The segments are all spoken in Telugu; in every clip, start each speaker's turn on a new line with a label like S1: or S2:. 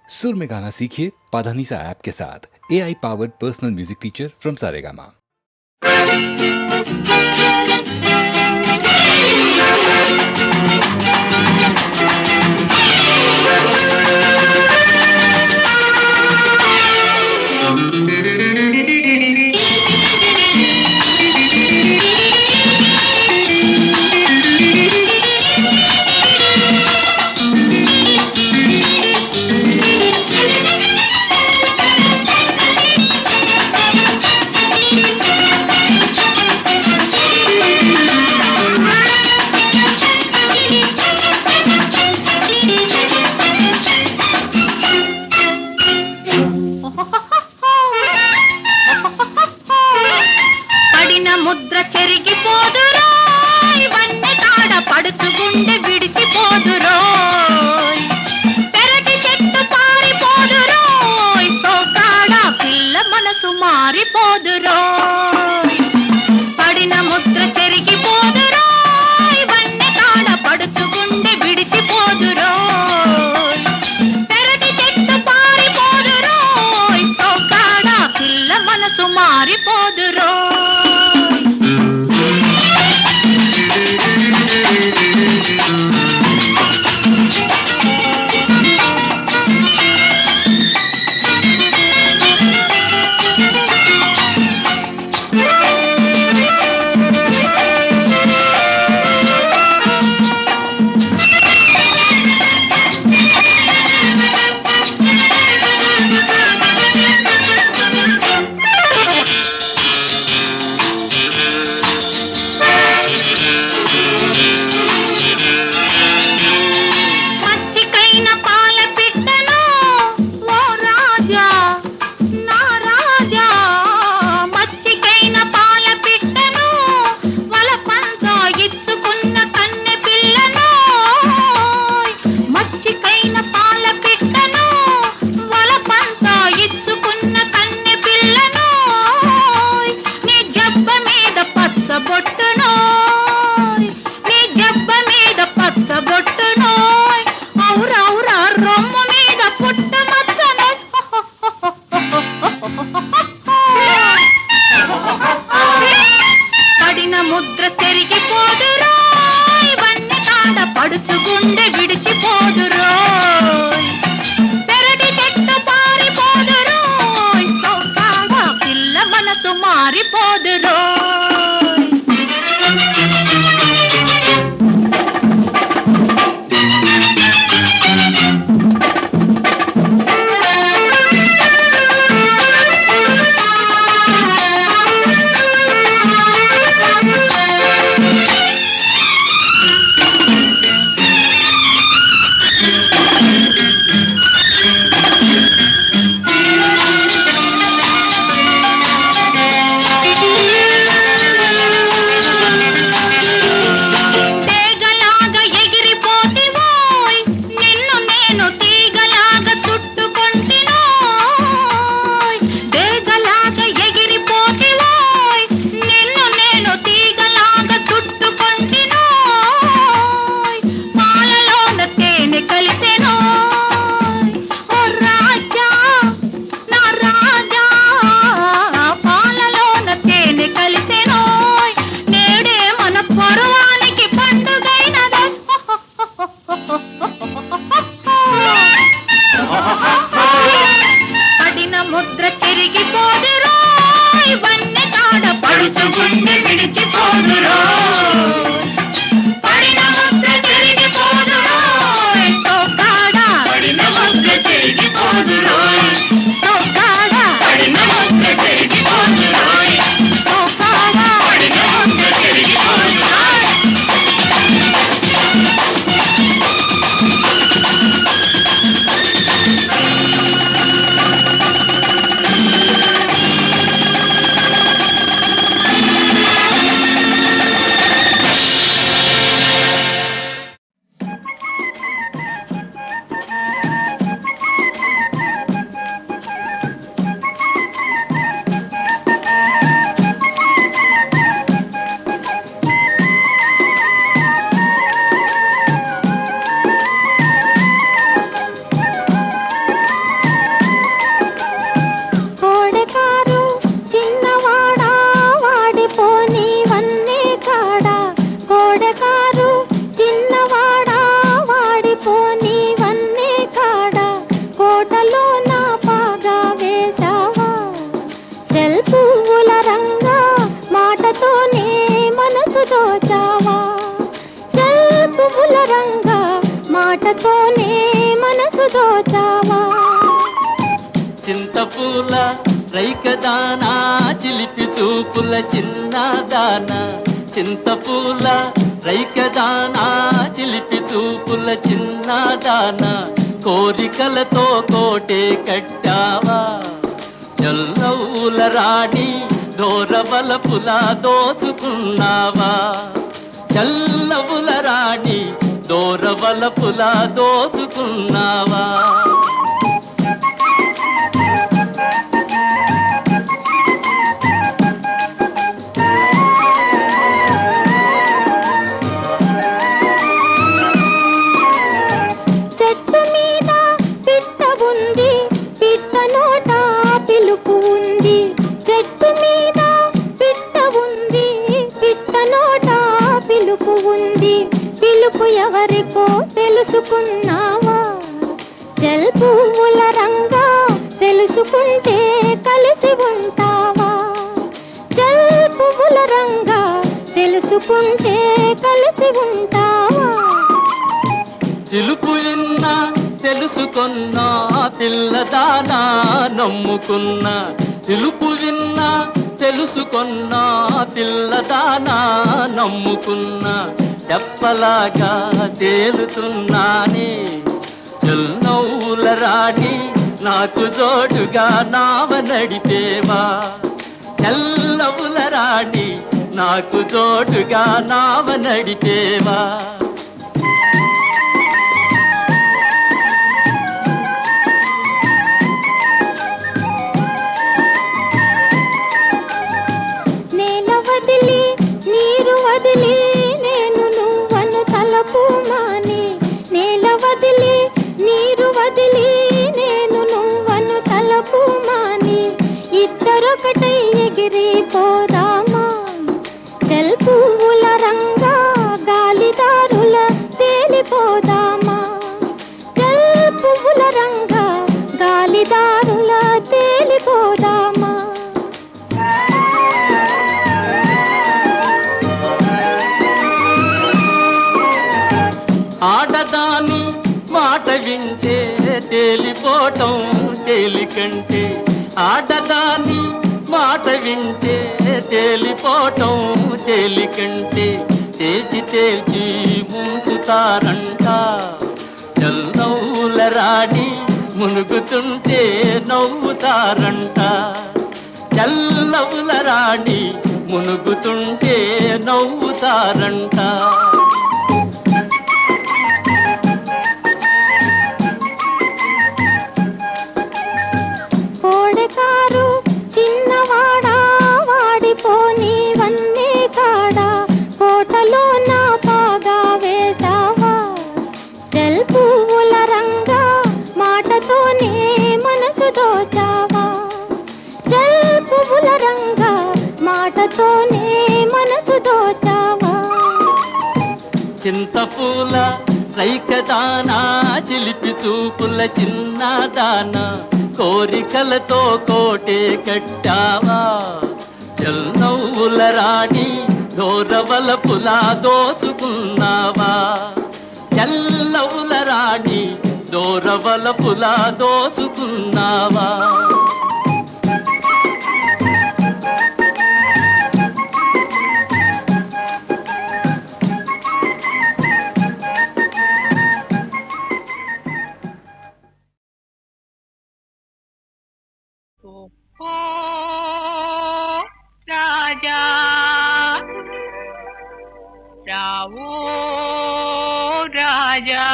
S1: सुर में गाना सीखिए पाधानीसा ऐप के साथ। AI powered personal music teacher from Saregama.
S2: Mudra చెరిగిపోదురోయ్ వన్నె తాడ పడుచుగుండె విడిచిపోదురోయ్ పెరటి చెట్టు పారిపోదురోయ్ తోకాడ పిల్ల మనసు మారిపోదురోయ్ పడిన ముద్ర చెరిగిపోదురోయ్ వన్నె తాడ పడుచుగుండె విడిచిపోదురోయ్ పెరటి చెట్టు పారిపోదురోయ్ తోకాడ పిల్ల మనసు మారిపోదురోయ్
S3: చింతపూల రైకదానా చిలిపి చూపుల చిన్నదానా చింతపూల రైకదానా చిలిపి చూపుల చిన్నదానా కోరికలతో కోటే కట్టావా చల్లవుల రాణి దోరబలపుల దోచుకున్నావా చల్లవుల రాణి దోరబలపుల దోచుకున్నావా
S4: చెట్టు మీద పిట్ట ఉంది పిట్ట నోట పిలుపు ఉంది చెట్టు మీద పిట్ట ఉంది పిట్ట నోట పిలుపు ఉంది పిలుపు ఎవరికో తెలుసుకున్నావా జల్ పువ్వుల రంగా తెలుసుకుంటే కలిసి ఉంటావా జల్ పువ్వుల రంగా తెలుసుకుంటే కలిసి ఉంటావా
S3: పిలుపు విన్నా తెలుసుకున్నా పిల్లదానా నమ్ముకున్నా పిలుపు విన్నా తెలుసుకున్నా పిల్లదానా నమ్ముకున్నా తెప్పలాగా తేలుతున్నానే చల్లవుల రాణి నాకు జోడుగా నావ నడిపేవా చల్లవుల రాణి నాకు జోడుగా నావ నడిపేవా
S4: నేల వదిలి నీరు వదిలి నేను నువ్వను తలపు మాని నేల వదిలి నీరు వదిలి నేను నువ్వను తలపు మాని ఇద్దరొకటై ఎగిరిపోదామా జల్ పువ్వుల రంగా గాలిదారుల తేలిపోదామా జల్ పువ్వుల రంగా గాలిదారుల తేలిపోదామా
S3: ఆడదాని మాట వింటే తేలిపోవటం తేలికంటే ఆడదాని మాట వింటే తేలిపోవటం తేలికంటే తేల్చి తేల్చి ముంచుతారంట చల్లవుల రాణి మునుగుతుంటే నవ్వుతారంట చల్లవుల రాణి మునుగుతుంటే నవ్వుతారంట
S4: కోడెకారు చిన్నవాడా వాడిపోని వన్నే కాడా కోటలో నా పాగా వేసావా జల్ పువ్వుల రంగా మాటతోనే మనసు దోచావా జల్ పువ్వుల రంగా మాటతోనే మనసు దోచావా
S3: చింతపూల రైకదానా చిలిపి చూపుల చిన్నదానా కోరికలతో కోటే కట్టావా చల్లవుల రాణి దోరవలపుల దోచుకున్నావా చల్లవుల రాణి దోరవలపుల దోచుకున్నావా
S2: ఓ రాజా రావో రాజా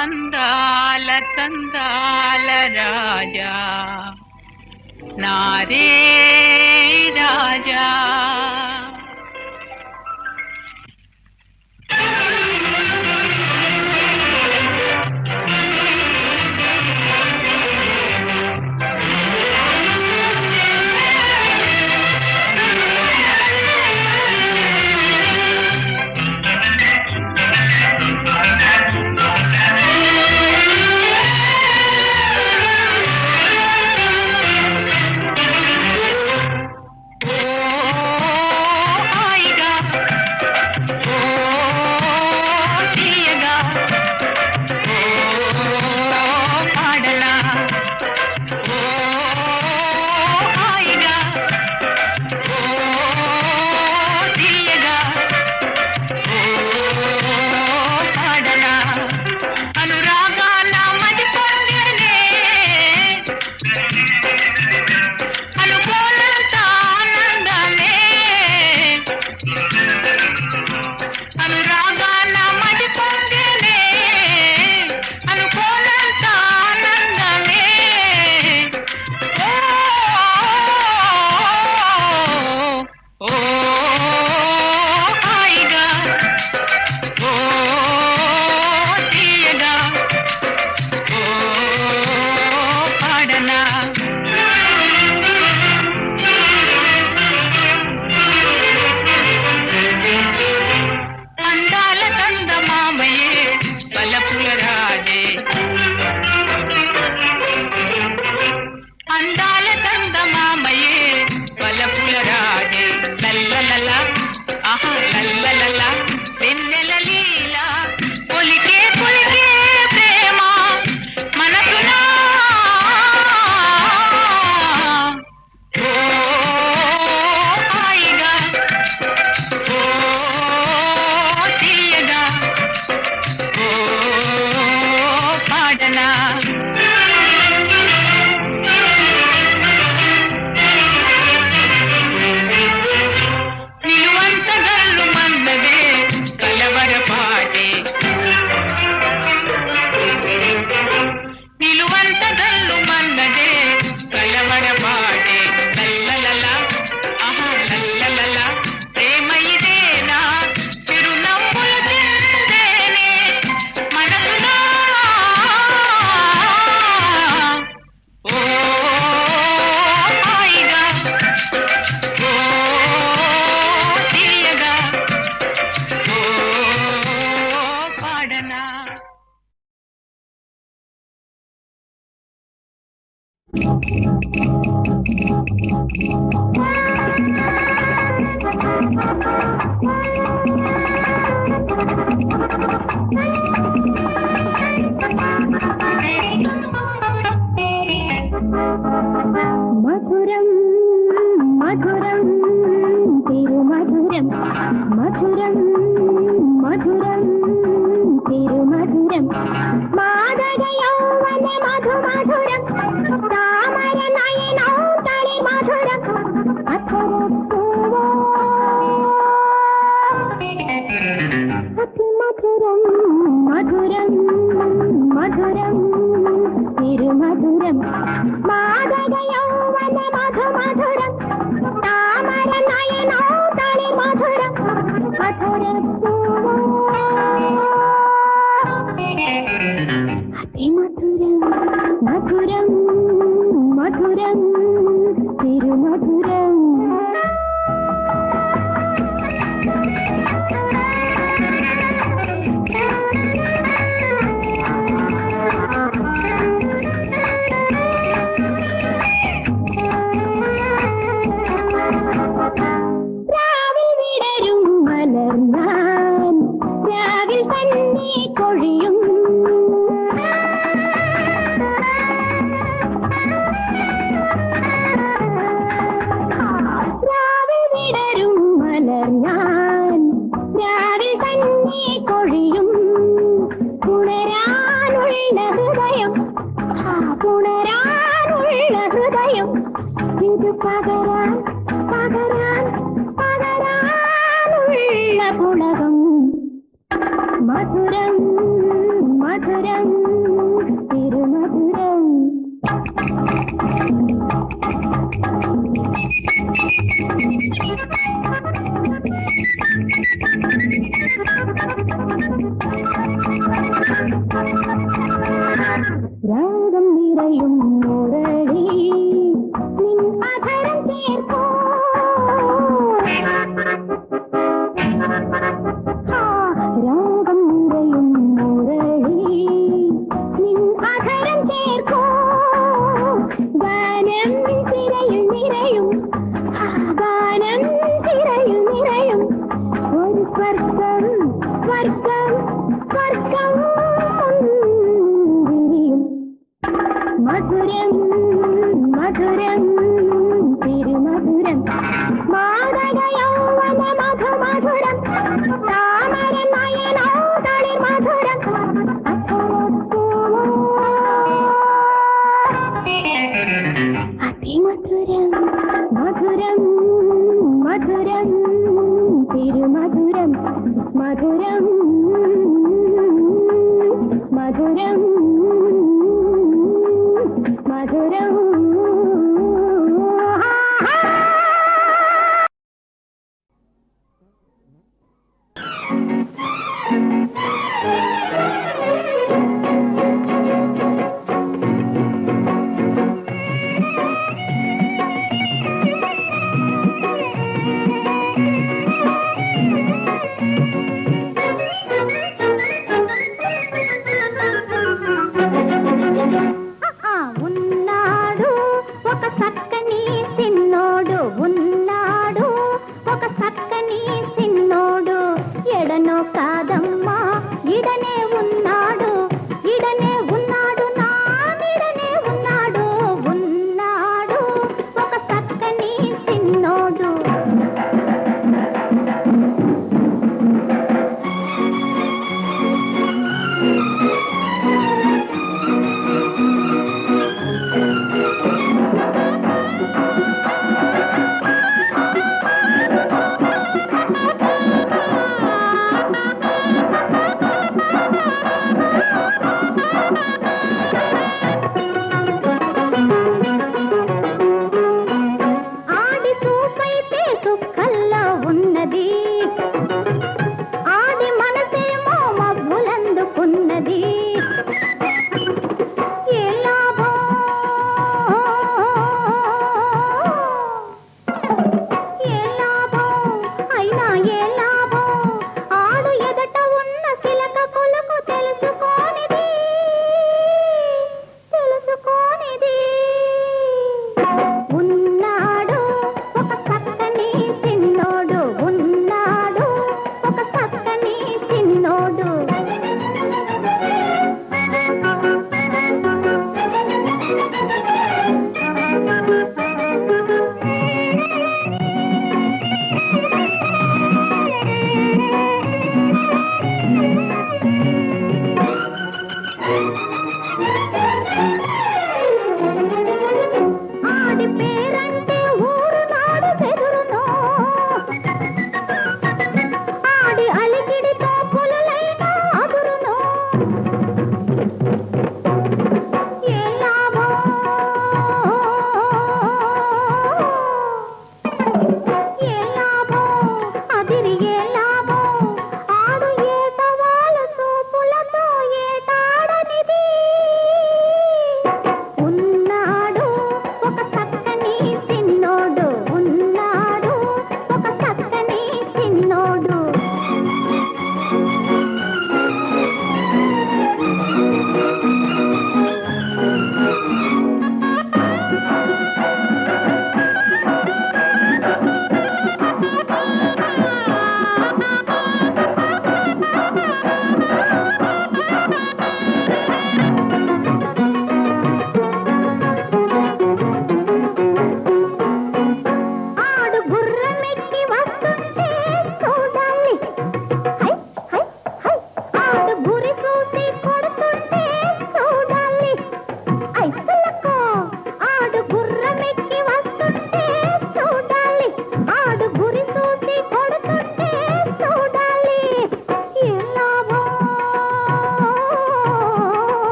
S2: అందాల తందాల రాజా నారే రాజా ఓ పాడనా నిలువంత గల్లు మందదే కలవర పాటే నిలువంత గల్లు మందదే కలవర పాటే లల్లలల ఆహా లల్లలల ప్రేమ ఇదేనా చిరునవ్వుల చిందేనే మనసులో ఓ హాయిగా ఓ తీయగా ఓ పాడనా
S4: మధురం మధురం తిరుమధురం మధురం మధురం తిరుమధురం మాదగ యౌవన మధు మధురం తామర నయనం తళి మధురం అధర పూవో అతి మధురం మధురం మధురం తిరుమధురం మాదగ యౌవన మధు మధురం తామర నయనం తళి మధురం అధర పూవో అతి మధురం మధురం మధురం తిరుమధురం രാവിൽ വിടരും മലർന്നാൻ രാവിൽ തന്നെ കൊഴിയും രാവിൽ വിടരും മലർന്നാൻ രാവിൽ തന്നെ കൊഴിയും പുണരാനുള്ള ഹൃദയം പുണരാനുള്ള ഹൃദയം ഇത് പകരാൻ പകരാൻ പകരാനുള്ള പുളകം മധുരം മധുരം തിരുമധുരം രാഗം നിറയും മുരളി നിൻ അധരം ചേർക്കോ രാഗം നിറയും മുരളി നിൻ അധരം ചേർക്കോ ഗാനം തിരയിൽ നിറയും ഗാനം തിരയിൽ നിറയും ഒരു സ്വർഗം സ്വർഗം സ്വർഗം വിരിയും മധുരം മധുരം തിരുമധുരം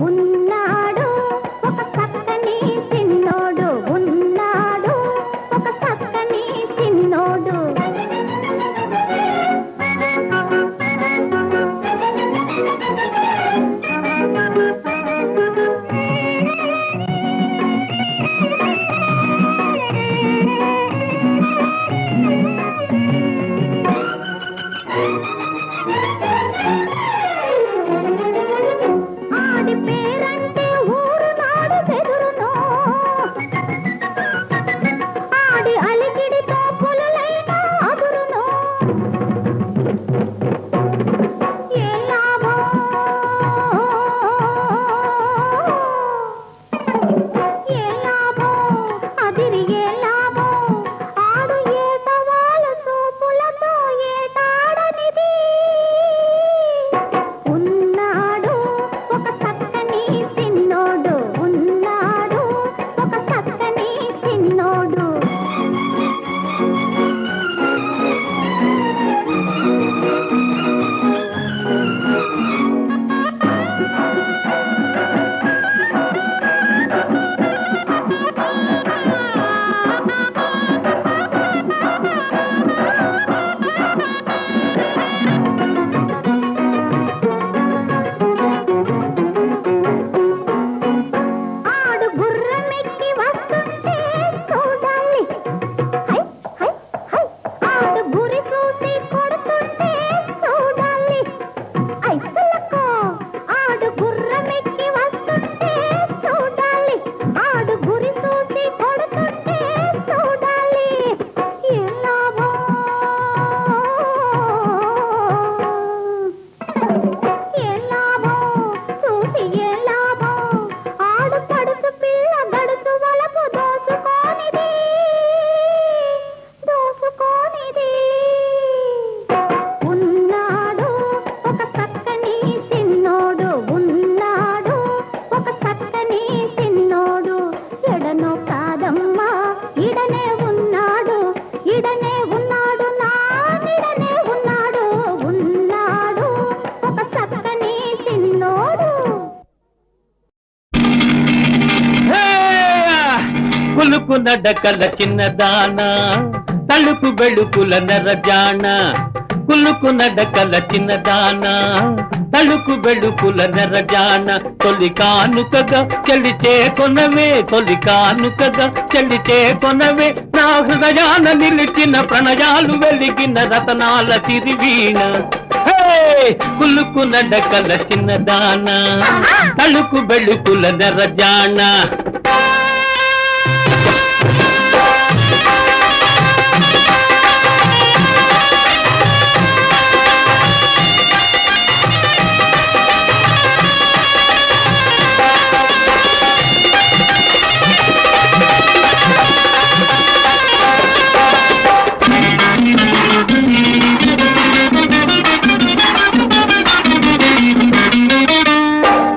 S4: ఉన్నాడు ఒక చక్కని చిన్నోడు ఉన్నాడు ఒక చక్కని చిన్నోడు ఆడి పేరంటే ఊరు నాడు చెదురునో ఆడి అలికిడితో పులులైన అదురునో ఏ లాభం ఏ లాభం అదిరి ఏ లాభం ఆడు ఏ సవాలు చూపులతో ఏటాడనిది ఉన్నాడు ఒక చక్కని చిన్నోడు ఉన్నాడు ఒక చక్కని చిన్నోడు ఆడు గుర్రమెక్కి వస్తుంటే చూడాలి హై హై హై ఆడు గురి చూసి కొడుతుంటే చూడాలి ఐసలకో ఆడు గుర్రమెక్కి వస్తుంటే చూడాలి ఆడు గురి చూసి కొడుతుంటే చూడాలి ఏ లాభం ఏ లాభం చూసి ఏ లాభం ఆడు పడుసు పిల్ల గడుసు వలపు దోసుకోనిది దోసుకోనిది ఉన్నాడు ఒక చక్కని చిన్నోడు ఉన్నాడు ఒక చక్కని చిన్నోడు ఎడనో కాదమ్మా ఇడనే ఉన్నాడు ఇడనే ఉన్నాడు నా నిడనే ఉన్నాడు ఉన్నాడు ఒక చక్కని చిన్నోడు
S3: కులుకు నడకల చిన్నదాన తలుపు బెళుకుల నెరజాణ కులుకు నడకల చిన్నదాన తలుకు బెళుకుల నెరజాణ తొలి కానుకగా చెల్లిచే కొనవే తొలి కానుకగా చెల్లిచే కొనవే నా హృదయాన నిలిచిన ప్రణయాలు వెలిగిన రతనాల సిరివీణ కులుకు నడకల చిన్నదాన తలుకు బెళుకుల నెరజాణ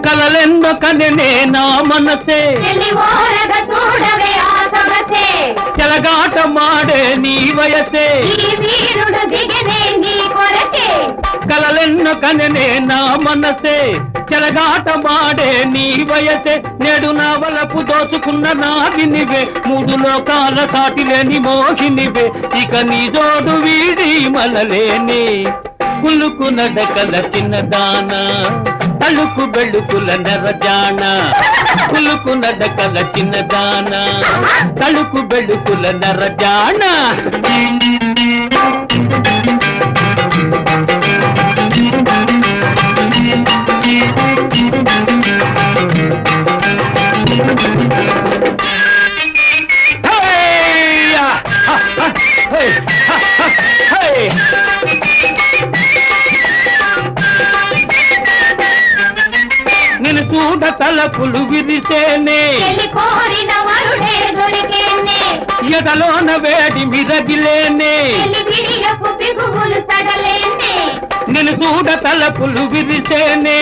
S3: కలలెన్నో కనెనే నా మనసే
S4: చెలివోరగ చూడవే ఆ సొగసే
S3: చెలగాట మాడే నీ వయసే
S4: ఈ వీరుడు దిగనే నీ కొరకే
S3: కలలెన్నో కనెనే నా మనసే చెలగాట మాడే నీ వయసే నేడు నా వలపు దోచుకున్న నాగినివే మూడు లోకాల సాటిలేని మోహినివే ఇక నీ జోడు వీడి మలలేని కులుకు నడకల చిన్నదాన తలుకు బెళుకుల నెరజాణ కులుకు నడకల చిన్నదాన తలుకు బెళుకుల నెరజాణ నిన్ను చూడ తలపులు విరిసేనే
S4: కోరిన వరుడే దొరికేనే
S3: ఎదలోన వేడి మిరగిలేనే
S4: విడియపు పిగువులు తడలేనే
S3: నిన్ను చూడ తలపులు విరిసేనే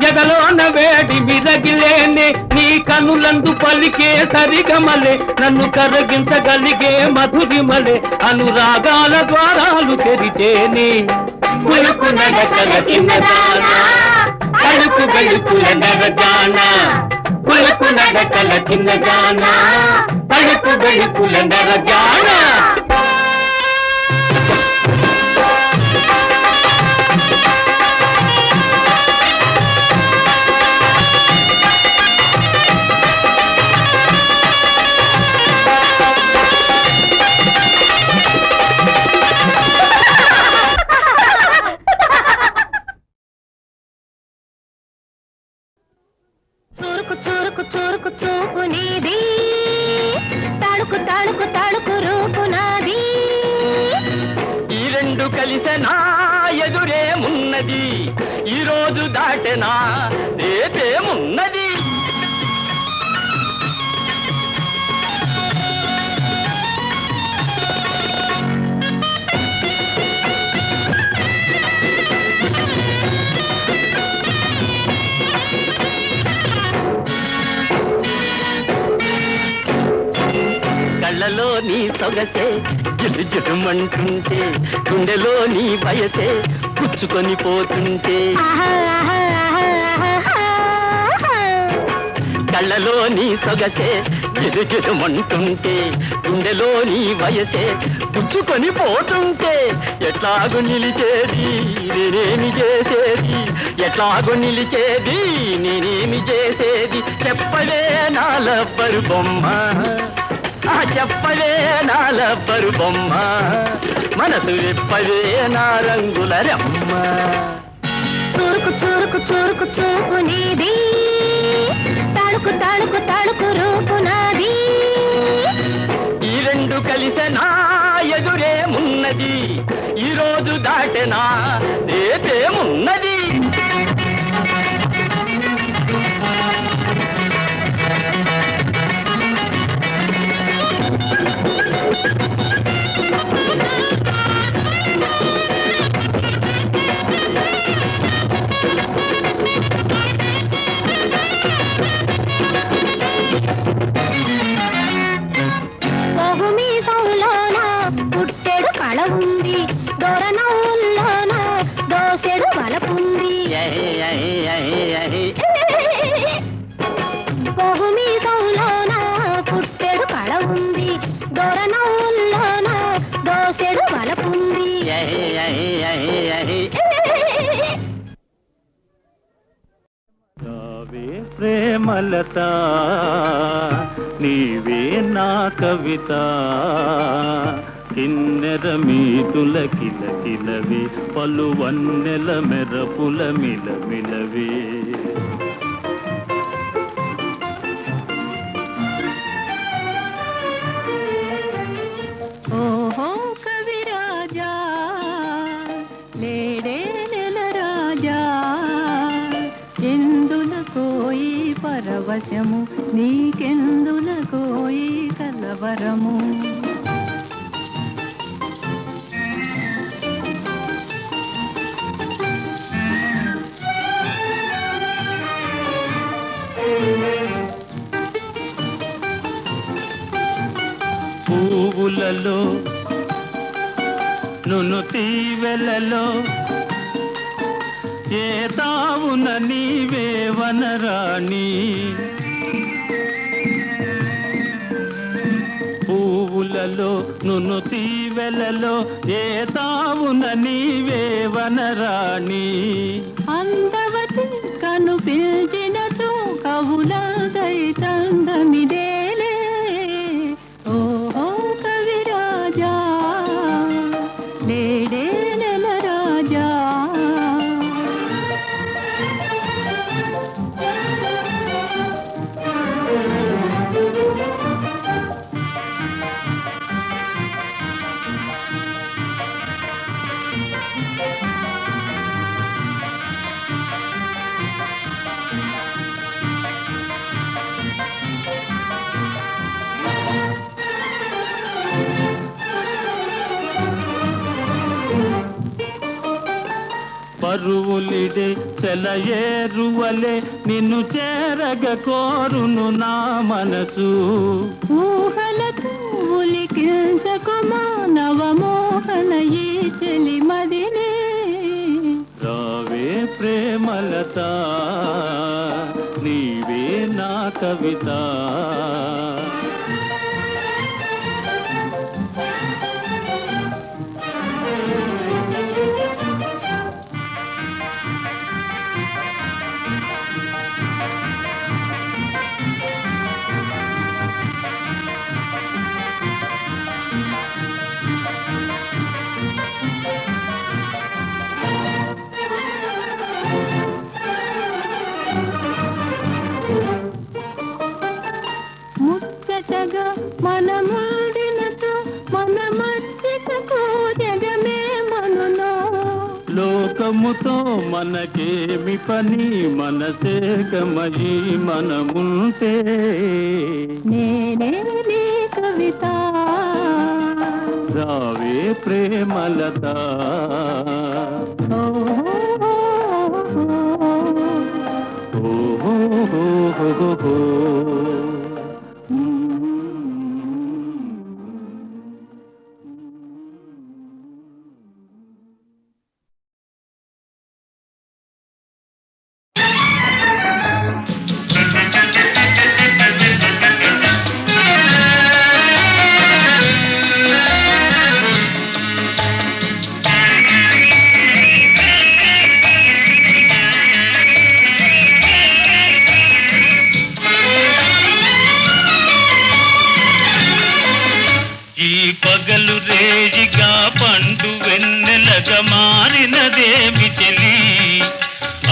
S3: ఎదలోన వేడి మిరగిలేనే నీ కనులందు పలికే సరిగమలే నన్ను కరగించగలిగే మధురిమలే అనురాగాల ద్వారాలు తెరిచేనే కులుకు నడకల చిన్నదానా అడుకు గడుకుల నరజాన కులకు నడకల చిన్న జాన అడుకు గడుకుల నరజాన
S4: చురుకు చురుకు చురుకు చూపు నీది తడుకు తడుకు తడుకు రూపు నాది
S3: ఈ రెండు కలిసెనా ఎదురేమున్నది ఈ రోజు దాటెనా రేపేమున్నది కళ్ళలో నీ సొగసే జిలు జిలుమంటుంటే గుండెలో నీ వయసే పుచ్చుకొని పోతుంటే కళ్ళలో నీ సొగసే జిలు జిలుమంటుంటే గుండెలో నీ వయసే పుచ్చుకొని పోతుంటే ఎట్లాగు నిలిచేది నేనేమి చేసేది ఎట్లాగు నిలిచేది నేనేమి చేసేది చెప్పలే నాలబ్బరు బొమ్మ చెప్పలే నాలబ్బరు బొమ్మ మనసు విప్పలే నా రంగుల రమ్మ
S4: చురుకు చురుకు చురుకు చూపు నీది తడుకు తడుకు తడుకు రూపు నాది
S3: ఈ రెండు కలిసెనా ఎదురేమున్నది ఈ రోజు దాటెనా రేపేమున్నది
S4: పుట్టెడు కళ ఉంది దొరనౌల్లోన దోసెడు వలపుంది పొగుమీసంలోన పుట్టెడు కళ ఉంది దొరనౌల్లోన దోసెడు వలపుంది
S3: ప్రేమలత నీవే నా కవిత కిన్నెర మీతుల కిలకిలవే పలువన్నెల మెరపుల మిలమిలవే
S5: ఓహో కవిరాజా లేడే నెల రాజా ఎందుల కోయి పరవశము నీకెందుల కోయి కలవరము
S3: పువ్వులలో నును తీవెలలో ఏ తావున నీవే వనరాణి పువ్వులలో నును తీవెలలో ఏ తావున నీవే వనరాణి
S5: అందవతి కను పిల్చినచో కవుల దైతందమిదేలే ఓహో కవిరాజా లేడే నెల రాజా
S3: పరువులిడే చెలయేరువలే నిన్ను చేరగ కోరును నా మనసు
S5: ఊహలకు ఉలికించకు మానవ మోహన ఈ చెలి మదినే
S3: రావే ప్రేమలత నీవే నా కవిత
S5: ముచ్చటగా మనమాడినతో మన మధ్యకు జగమే మనులో
S3: లోకముతో మనకేమి పని మనసేకమయి మనముంటే
S5: నేనే నీ కవిత
S3: రావే ప్రేమలత ఓహో పగలు రేజిగా పండు వెన్నెలగా మారినదేమి చెలి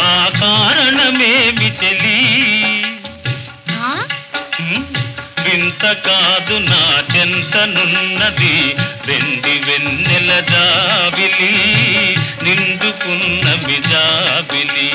S3: ఆ కారణమేమి చెలి వింత కాదు నా చెంతనున్నది వెండి వెన్నెల జాబిలి నిండుకున్న మిజాబిలి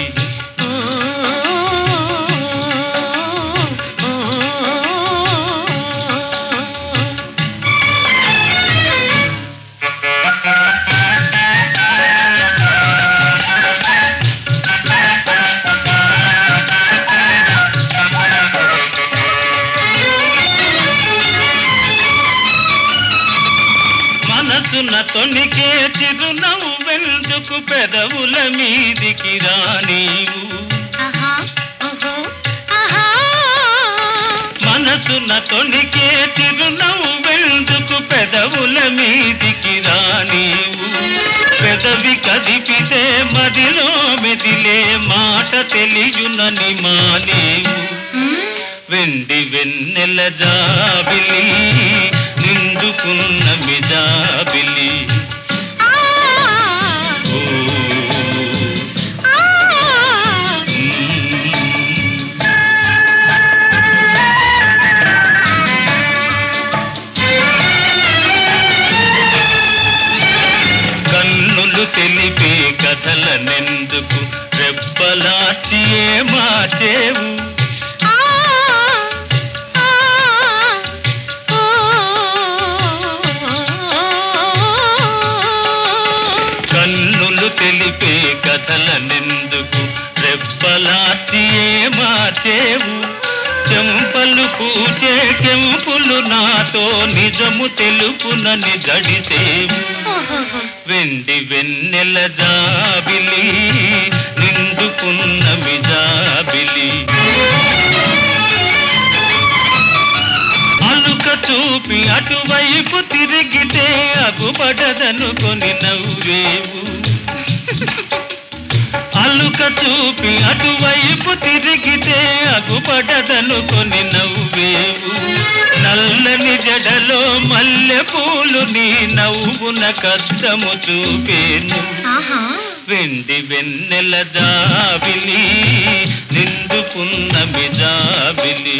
S3: మనసున తొణికే చిరునవ్వు వెందుకు పెదవుల మీదికి రానీవు మనసున తొణికే చిరునవ్వు వెందుకు పెదవుల మీదికి రానీవు పెదవి కదిపితే మదిలో మెదిలే మాట తెలియునని మానేవు వెండి వెన్నెల జాబిలి నిండుకున్న మిజాబిలి కన్నులు తెలిపే కథలనెందుకు రెప్పలాచియే మార్చేవు కన్నులు తెలిపే కథలనెందుకు రెప్పలాచియే మార్చేవు చెంపలు పూచే కెంపులు నాతో నిజము తెలుపునని జడిసేవు వెండి వెన్నెల జాబిలి నిండుకున్న మిజాబిలి అలుక చూపి అటువైపు తిరిగితే అగుపడదనుకొని నవ్వేవు అలుక చూపి అటువైపు తిరిగితే అగుపడదనుకొని నవ్వేవు నల్లని జడలో మల్లె పూలు నీ నవ్వున కష్టము చూపేను వెండి వెన్నెల జాబిలి నిండుకున్న మిజాబిలి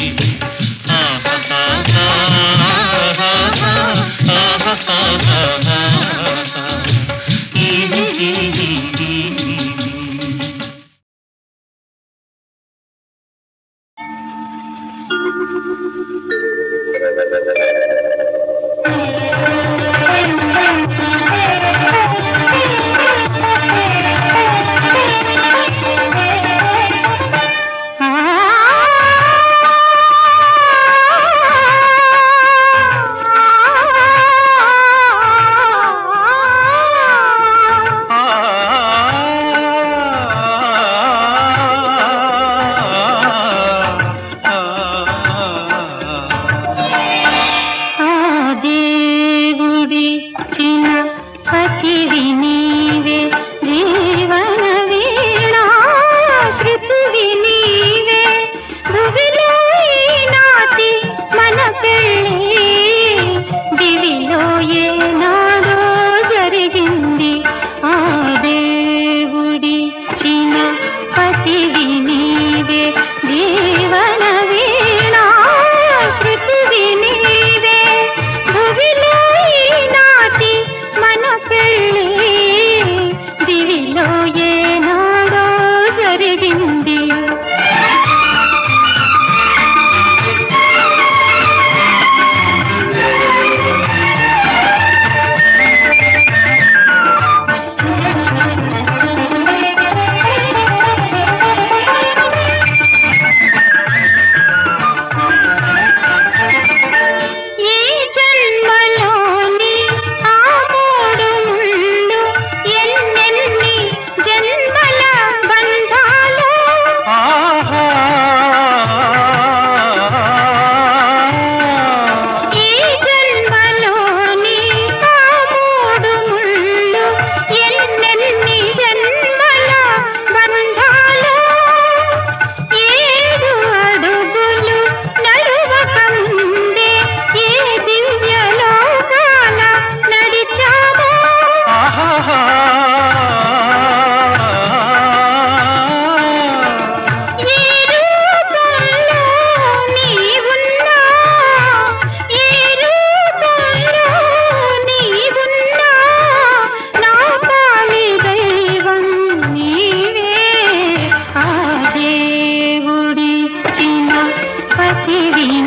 S4: ఇది